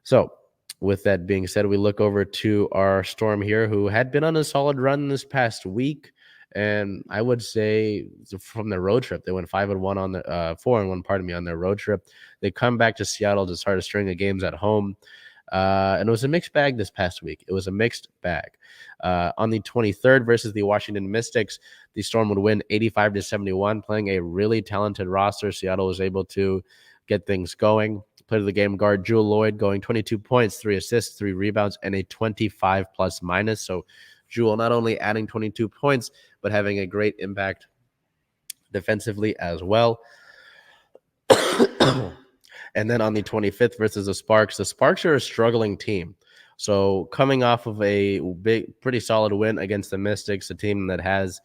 So with that being said, we look over to our Storm here, who had been on a solid run this past week. And I would say from their road trip, they went 5-1 on the 4-1, pardon me, on their road trip. They come back to Seattle to start a string of games at home. And it was a mixed bag this past week. It was a mixed bag. On the 23rd versus the Washington Mystics, the Storm would win 85-71, playing a really talented roster. Seattle was able to get things going. Player of the game guard Jewel Lloyd going 22 points, 3 assists, 3 rebounds, and a 25 plus minus. So Jewel not only adding 22 points, but having a great impact defensively as well. And then on the 25th versus the Sparks are a struggling team. So coming off of a pretty solid win against the Mystics, a team that has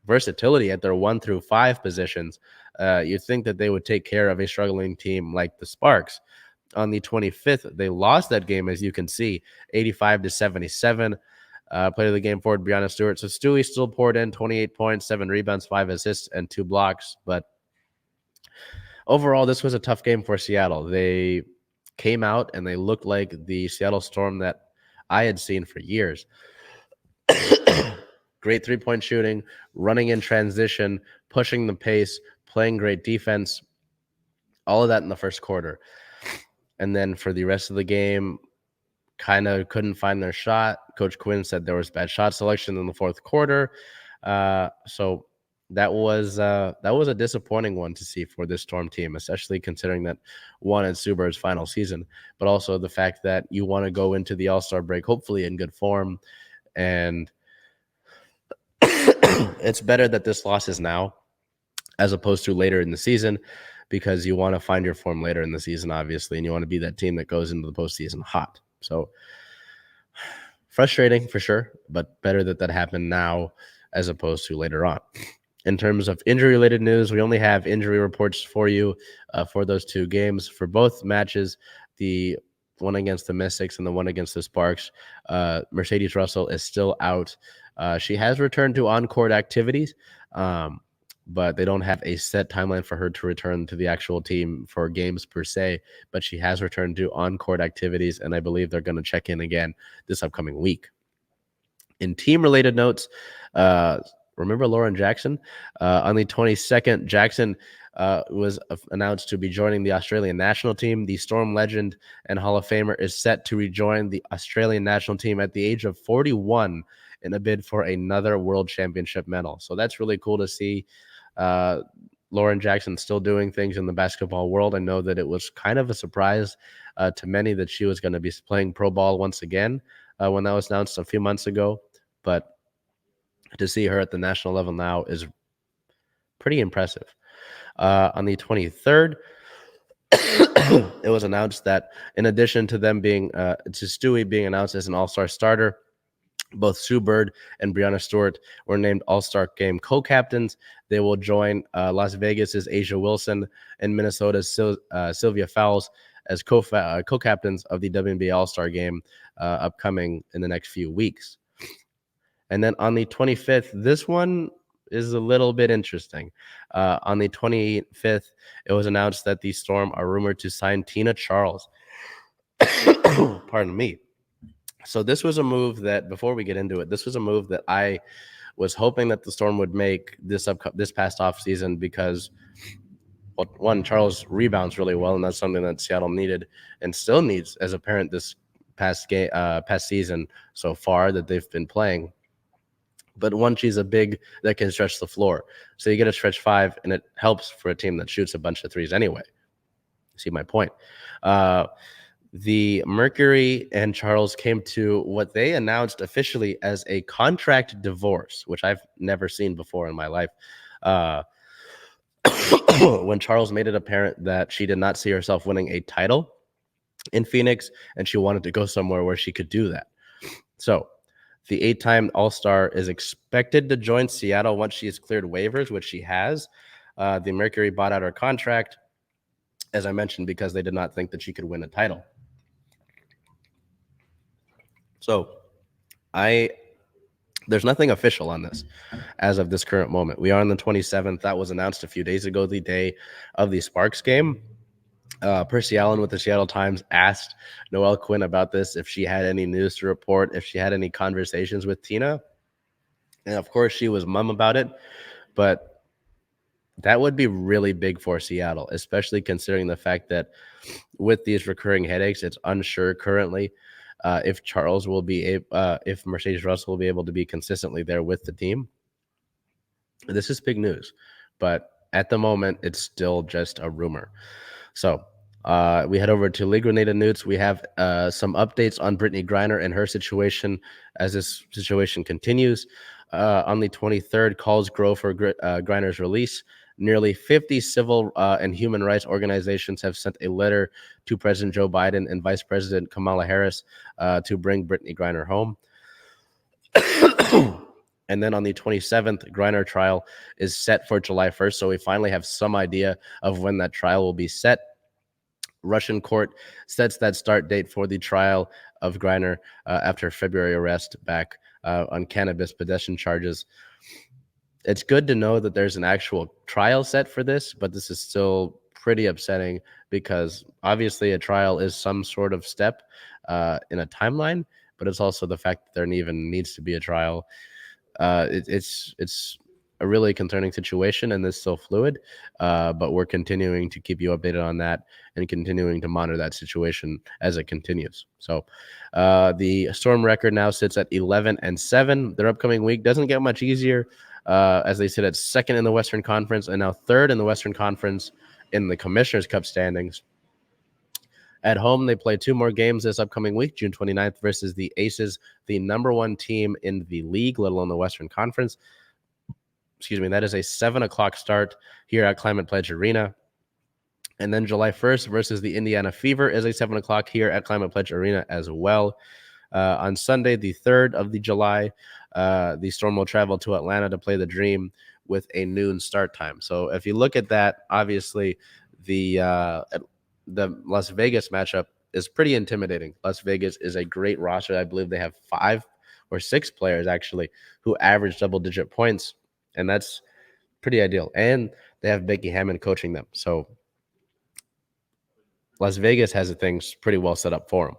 versatility at their 1 through 5 positions, you'd think that they would take care of a struggling team like the Sparks. On the 25th, they lost that game, as you can see, 85-77. Player of the game forward, Brianna Stewart. So Stewie still poured in 28 points, 7 rebounds, 5 assists, and 2 blocks. But overall, this was a tough game for Seattle. They came out and they looked like the Seattle Storm that I had seen for years. Great three-point shooting, running in transition, pushing the pace, playing great defense, all of that in the first quarter. And then for the rest of the game, kind of couldn't find their shot. Coach Quinn said there was bad shot selection in the fourth quarter. So that was a disappointing one to see for this Storm team, especially considering that one, it's Sue Bird's final season, but also the fact that you want to go into the All-Star break hopefully in good form. And it's better that this loss is now as opposed to later in the season, because you want to find your form later in the season, obviously, and you want to be that team that goes into the postseason hot. So frustrating for sure, but better that happened now as opposed to later on. In terms of injury-related news, we only have injury reports for you for those 2 games. For both matches, the one against the Mystics and the one against the Sparks, Mercedes Russell is still out. She has returned to on-court activities, but they don't have a set timeline for her to return to the actual team for games per se. But she has returned to on-court activities, and I believe they're going to check in again this upcoming week. In team-related notes, remember Lauren Jackson? On the 22nd, Jackson was announced to be joining the Australian national team. The Storm legend and Hall of Famer is set to rejoin the Australian national team at the age of 41 in a bid for another World Championship medal. So that's really cool to see. Lauren Jackson still doing things in the basketball world. I know that it was kind of a surprise to many that she was going to be playing pro ball once again when that was announced a few months ago. But to see her at the national level now is pretty impressive. On the 23rd, it was announced that in addition to them being to Stewie being announced as an all-star starter, both Sue Bird and Brianna Stewart were named All-Star Game co-captains. They will join Las Vegas's Asia Wilson and Minnesota's Sylvia Fowles as co-captains of the WNBA All-Star Game upcoming in the next few weeks. And then on the 25th, this one is a little bit interesting. On the 25th, it was announced that the Storm are rumored to sign Tina Charles. Pardon me. So this was a move that, before we get into it, this was a move that I was hoping that the Storm would make this past offseason because, well, one, Charles rebounds really well, and that's something that Seattle needed and still needs as apparent this past season so far that they've been playing. But one, she's a big that can stretch the floor. So you get a stretch 5, and it helps for a team that shoots a bunch of threes anyway. See my point? The Mercury and Charles came to what they announced officially as a contract divorce, which I've never seen before in my life. When Charles made it apparent that she did not see herself winning a title in Phoenix, and she wanted to go somewhere where she could do that. So the 8-time All-Star is expected to join Seattle once she has cleared waivers, which she has. The Mercury bought out her contract, as I mentioned, because they did not think that she could win a title. So there's nothing official on this as of this current moment. We are on the 27th. That was announced a few days ago, the day of the Sparks game. Percy Allen with the Seattle Times asked Noelle Quinn about this, if she had any news to report, if she had any conversations with Tina. And of course, she was mum about it. But that would be really big for Seattle, especially considering the fact that with these recurring headaches, it's unsure currently if if Mercedes Russell will be able to be consistently there with the team. This is big news, but at the moment, it's still just a rumor. So we head over to League Related News. We have some updates on Brittany Griner and her situation as this situation continues. On the 23rd, calls grow for Griner's release. Nearly 50 civil and human rights organizations have sent a letter to President Joe Biden and Vice President Kamala Harris to bring Brittany Griner home. And then on the 27th, Griner trial is set for July 1st. So we finally have some idea of when that trial will be set. Russian court sets that start date for the trial of Griner after February arrest back on cannabis possession charges. It's good to know that there's an actual trial set for this, but this is still pretty upsetting because obviously a trial is some sort of step in a timeline, but it's also the fact that there even needs to be a trial. It's a really concerning situation, and it's still fluid, but we're continuing to keep you updated on that and continuing to monitor that situation as it continues. So the Storm record now sits at 11-7. Their upcoming week doesn't get much easier as they sit at second in the Western Conference and now third in the Western Conference in the Commissioner's Cup standings. At home, they play 2 more games this upcoming week, June 29th versus the Aces, the number 1 team in the league, let alone the Western Conference. Excuse me, that is a 7 o'clock start here at Climate Pledge Arena. And then July 1st versus the Indiana Fever is a 7 o'clock here at Climate Pledge Arena as well. On Sunday, the 3rd of July, the Storm will travel to Atlanta to play the Dream with a noon start time. So if you look at that, obviously the Las Vegas matchup is pretty intimidating. Las Vegas is a great roster. I believe they have 5 or 6 players actually who average double-digit points, and that's pretty ideal. And they have Becky Hammond coaching them. So Las Vegas has things pretty well set up for them.